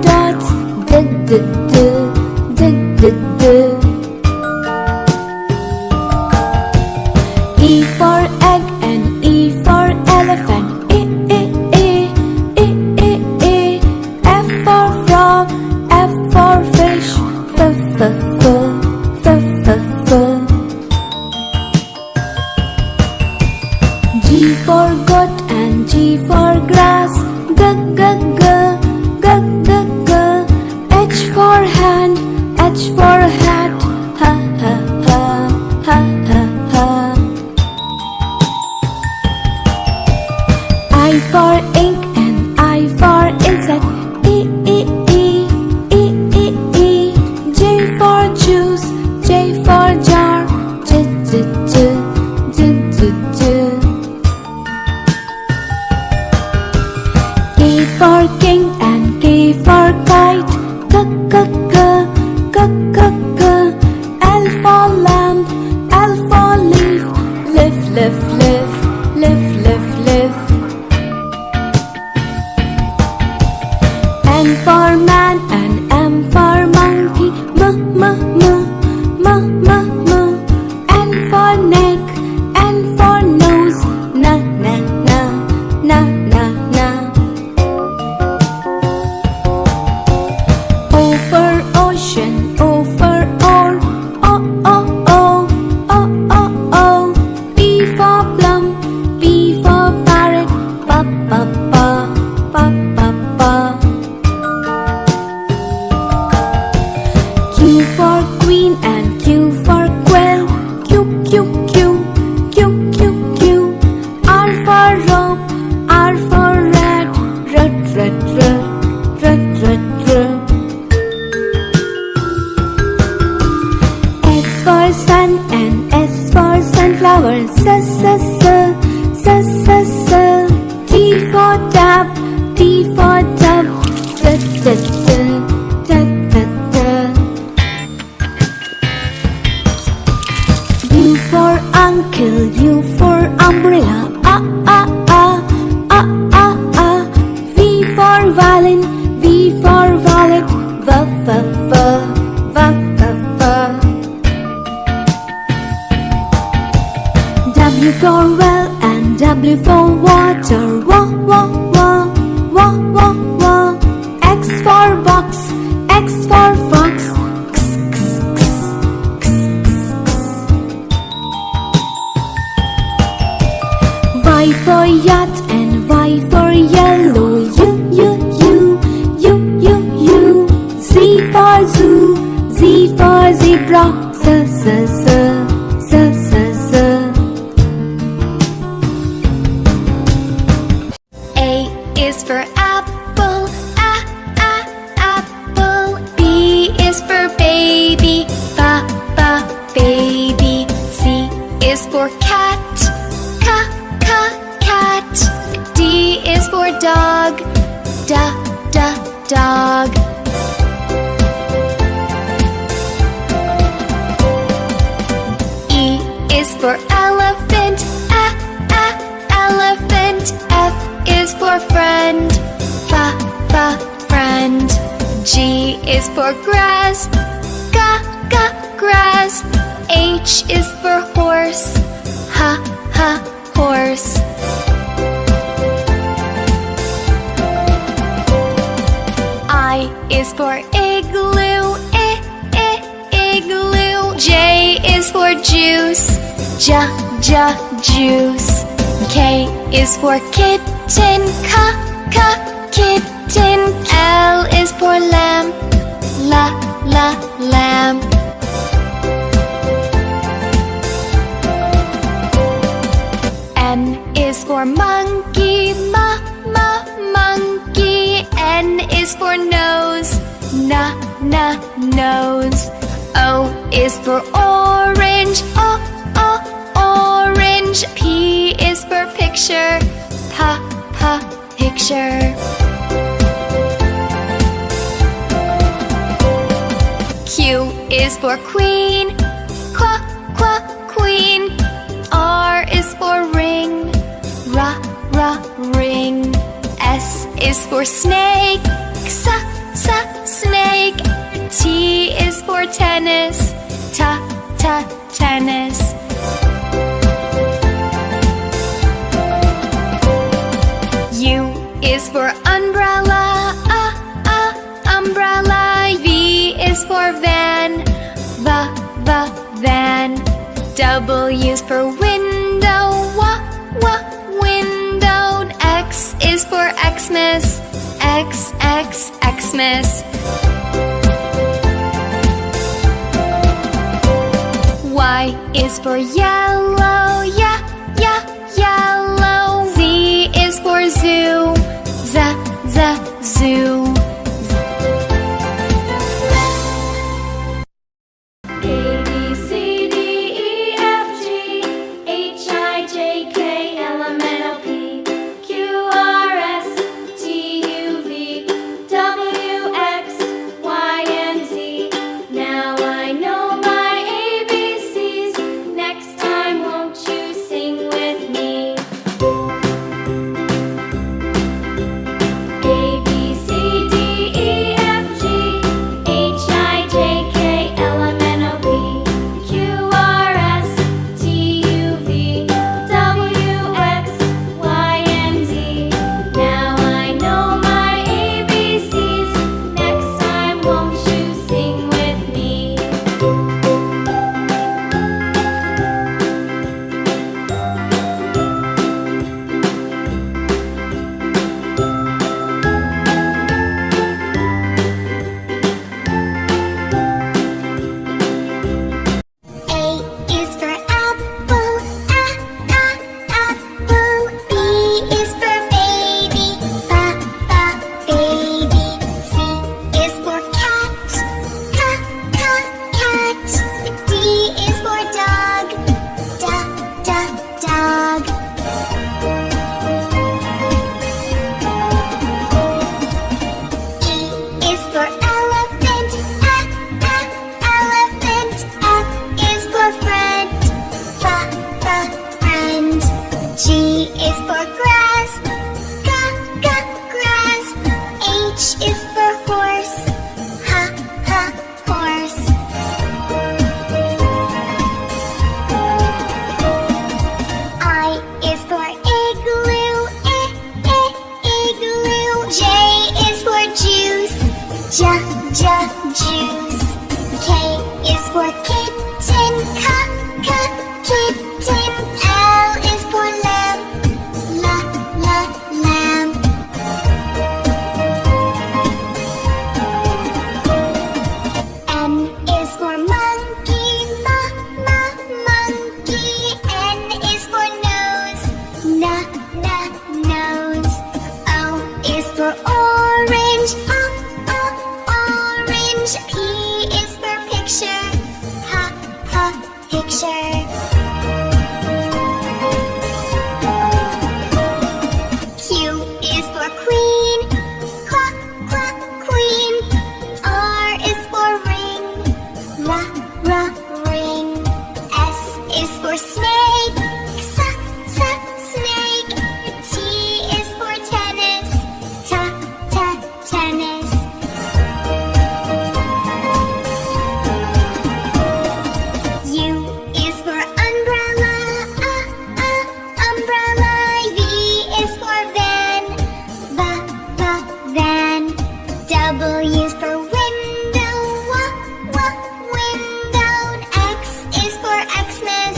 dots, D, D, D, D, D, D. E for egg and E for elephant, E, E, E, E, E, E. F for frog, F for fish, F, F, F, F, F, F. G for goat and G for grass, G, G, G, G, G, G. H for hand, H for hat, Ha, ha, ha, ha, ha, ha. I for ink and I for insect, E, E, E, E, E, E. J for juice, J for jar, J, J, J, J, J, J. K for king and K for kite, K, K, K, K, K, K. L for lamp, L for leaf, Leaf, leaf, leaf, leaf, leaf, leaf. M for man and M for monkey, M, M, M, M, M, M. N for neck, N for nose, Na, na, na, na, na, na. O for ocean, O for oar, O, O, O, O, O, O. P for plum, P for parrot, Pa, pa, pa, pa, pa, pa. Q for queen and Q for quail, Q, Q, Q, Q, Q, Q. R for rope, R for rat, Rat, rat, rat, rat, rat, rat. S for sun and S for sunflower, S, S, S, S, S, S. T for tap, T for tub, T, T, T, T, T, T. U for uncle, U for umbrella, A, A, A, A, A, A. V for violin, V for violet, V, V, V, V, V, V. W for well and W for water, Wa, Wa, Wa, Wa, Wa, Wa. X for box, X for fox, X, X, X, X, X. Y for yacht and Y for yellow, U, U, U, U, U, U. Z for zoo, Z for zebra, Z, Z, Z, Z, Z, Z. A is for apple, A, A, apple. B is for baby, Ba, Ba, baby. C is for cat, Ca, Ca, cat. D is for dog, Da, Da, dog. E is for elephant, A, A, elephant. F is for friend, Fa, Fa, friend. G is for grass, Ga, Ga, grass. H is for horse, Ha, Ha, horse. I is for igloo, igloo. J is for juice, Ja, Ja, juice. K is for kitten, Ka, Ka, kitten. L is for lamp, La, La, lamp. M is for monkey, Ma, Ma, monkey. N is for nose, Na, Na, nose. O is for orange, O, O, orange. P is for picture, Pa, Pa, picture. Q is for queen, Qua, Qua, queen. R is for ring, Ra, Ra, ring. S is for snake, Xa, snake. T is for tennis. Tennis. U is for umbrella. Umbrella. V is for van. Van. W is for window. Window. X is for Xmas. Xmas. Y is for yellow. Yellow. Z is for zoo. Zoo. Juice. K is for kitten. Kitten. L is for lamb. Lamb. N is for monkey. Monkey. N is for nose. Nose. O is for orange. P is for picture. Picture. Q is for queen. Queen. R is for ring. Ring. S is for snake. Snake. T is for tennis. Tennis. W is for window. X is for Xmas.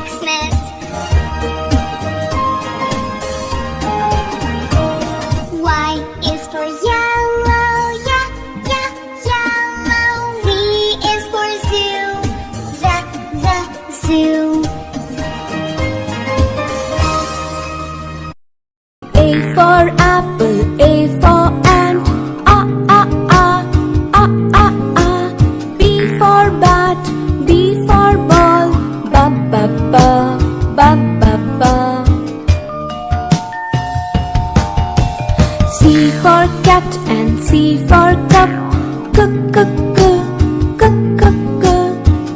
Xmas. Y is for yellow. Yellow. Z is for zoo. Zoo. A for apple, A for ant, B for bat, B for ball, ba. C for cat and C for cup,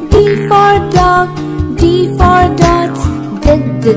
D for dog, D for dots, d.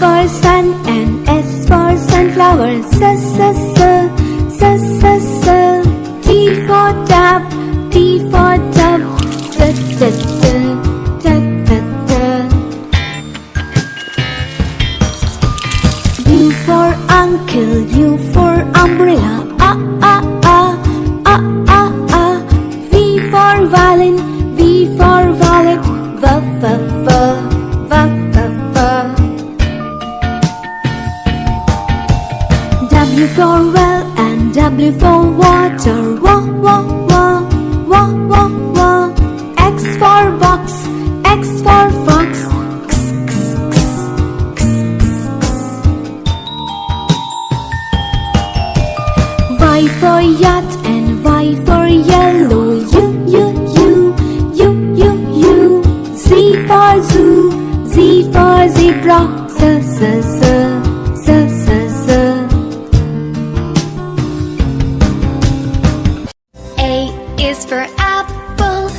for sun and S for sunflower. S, S, S, S, S, S, S. T for tap, T for tub. T, T, T, T, T, T. U for uncle, U for umbrella. A, A, A, A, A, A. V for violin, V for violet. V, V, V, V, V, V. W for well and W for water. Wa, wa, wa, wa, wa, wa. X for box, X for fox. X, X, X, X, X, X. Y for yacht and Y for yellow. U, U, U, U, U, U. Z for zoo, Z for zebra. Z, Z, Z, Z, Z, Z. A is for apple,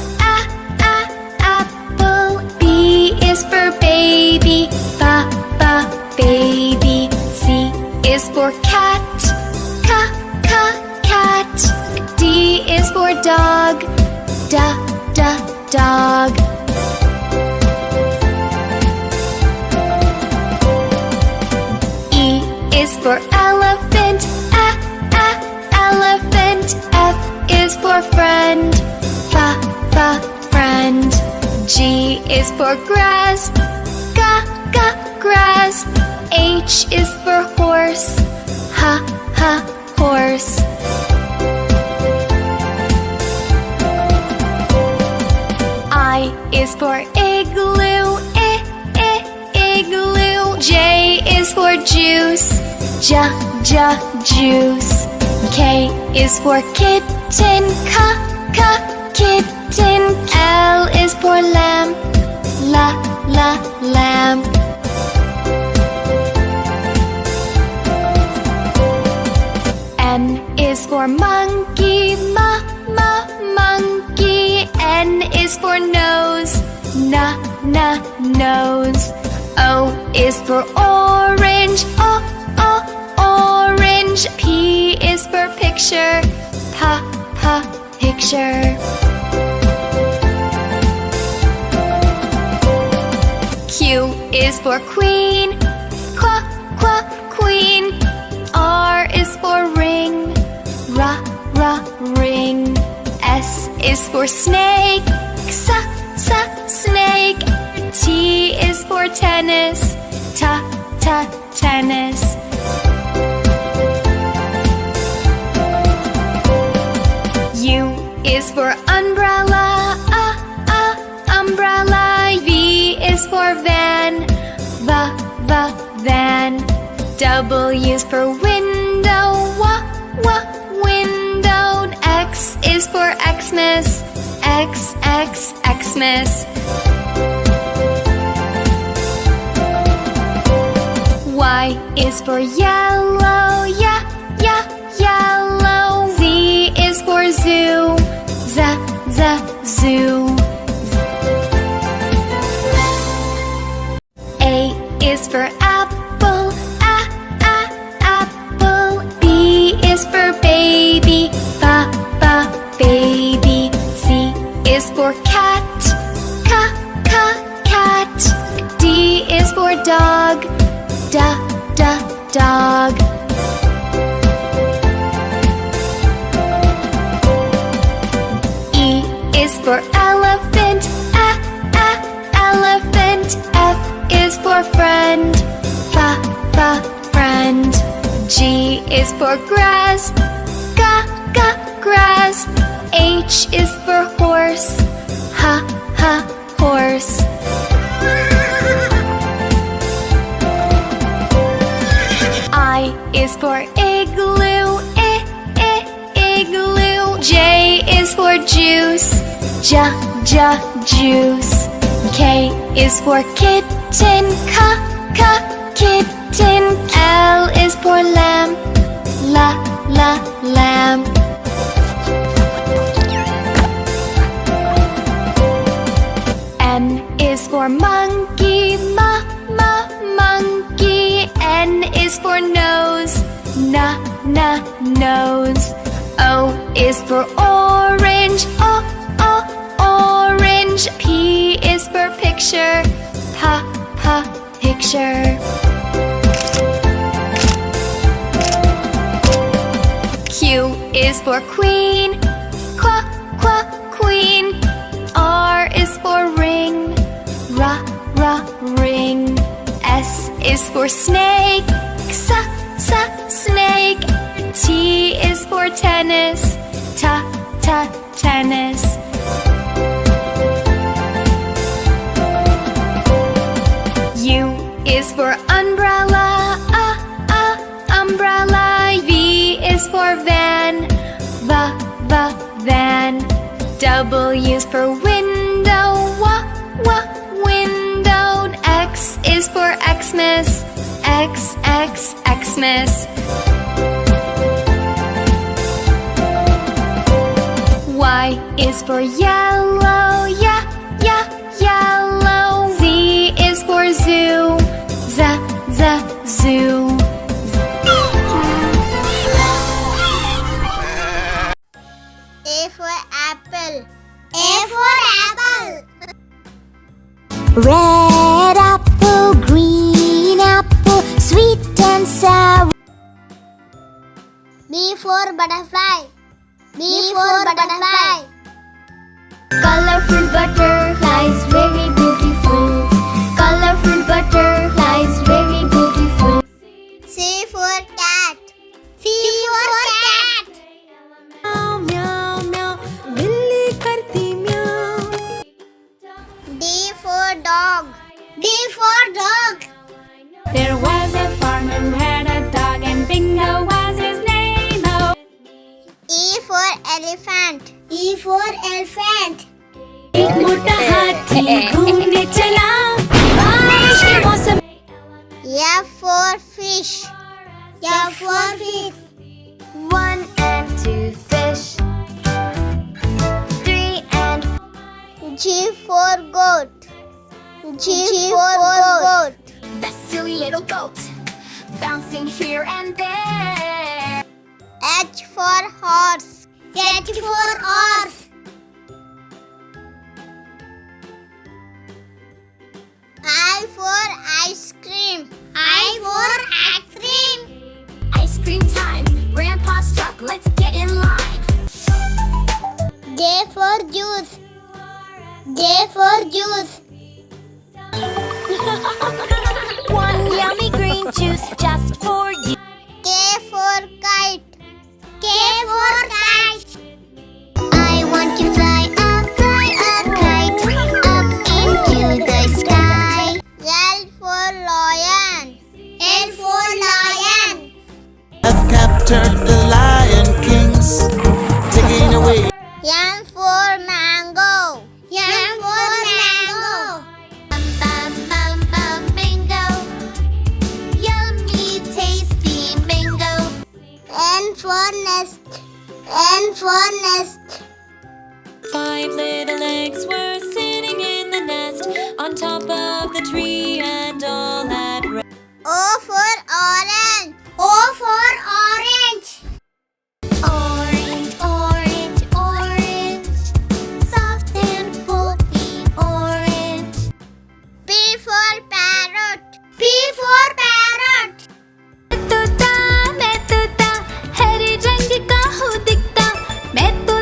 apple. B is for baby, baby. C is for cat, cat. D is for dog, dog. E is for elephant, elephant. F is for friend, friend. G is for grass, grass. H is for horse, horse. I is for igloo, igloo. J is for juice, juice. K is for kitten, kitten. L is for lamp, lamp. N is for monkey, monkey. N is for nose, nose. O is for orange, orange. P is for picture, picture. Q is for queen, queen. R is for ring, ring. S is for snake, snake. T is for tennis, tennis. U is for umbrella, umbrella. V is for van, van. W is for window, window. X is for Xmas, Xmas. Y is for yellow, yellow. Z is for zoo, zoo. A is for apple, apple. B is for baby, baby. C is for cat, cat. D is for dog, dog. E is for elephant, elephant. F is for friend, friend. G is for grass, grass. H is for horse, horse. I is for igloo, igloo. J is for juice, juice. K is for kitten, kitten. L is for lamp, lamp. N is for monkey, monkey. is for nose. Nose. O is for orange. Orange. P is for picture. Picture. Q is for queen. Queen. R is for ring. Ring. S is for snake. Snake. T is for tennis. Tennis. U is for umbrella. Umbrella. V is for van. Van. W is for window. Window. X is for Xmas. Xmas. Y is for yellow. Yellow. Z is for zoo. Zoo. A for apple. A for apple. Red apple, green apple, sweet and sour. B for butterfly. B for butterfly. Colorful butterflies, very beautiful. Colorful butterflies, very beautiful. C for cat. C for cat. Meow, meow, meow, billi karti meow. D for dog. D for dog. There was a farmer who had a dog and Bingo was his name. Oh. E for elephant. E for elephant. एक मोटा हाथी घूमने चला बारिश के मौसम. F for fish. F for fish. 1 and 2 fish. 3 and G for goat. G for goat. that silly little goat, bouncing here and there. H for horse. H for horse. I for ice cream. I for ice cream. Ice cream time, Grandpa's truck, let's get in line. J for juice. J for juice. One yummy green juice just for you. K for kite. K for kite. I want to fly a kite up into the sky. L for lion. L for lion. Have captured the lion kings, taking away. M for mango. M for mango. Bingo, yummy, tasty bingo. N for nest. N for nest. 5 little eggs were sitting in the nest on top of the tree and all had rest. O for orange. O for orange. Orange, orange, orange, soft and pulpy orange. P for parrot. P for parrot. मैं तोता हरे रंग का हूँ दिखता मैं तो.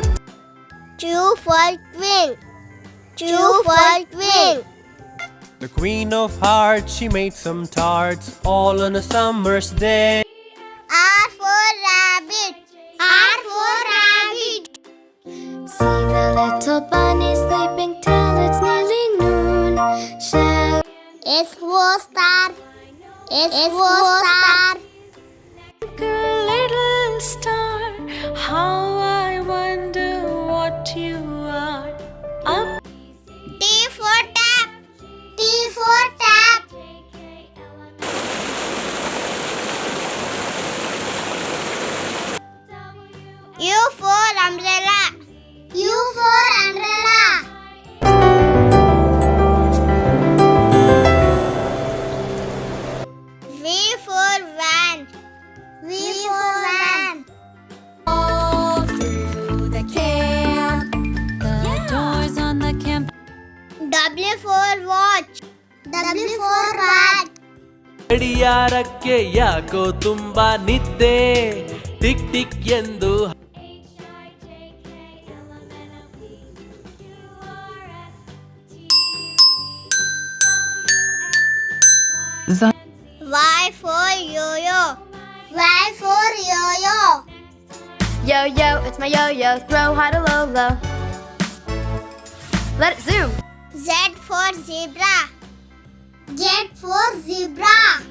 Q for queen. Q for queen. The queen of hearts, she made some tarts all on a summer's day. R for rabbit. R for rabbit. See the little bunny sleeping till it's nearly noon. Shall S for star. S for star. Little star, how I wonder what you are. Up. T for tap. T for tap. U for umbrella. U for umbrella. V for van. V for van. All through the camp. The doors on the camp. W for watch. W for rat. ಗಡಿಯಾರಕ್ಕೆ ಯಾಕೋ ತುಂಬಾ ನಿದ್ದೆ tick tick ಎಂದು Y for yo-yo. Y for yo-yo. Yo-yo, it's my yo-yo. Throw high to low, low. Let it zoom. Z for zebra. Z for zebra.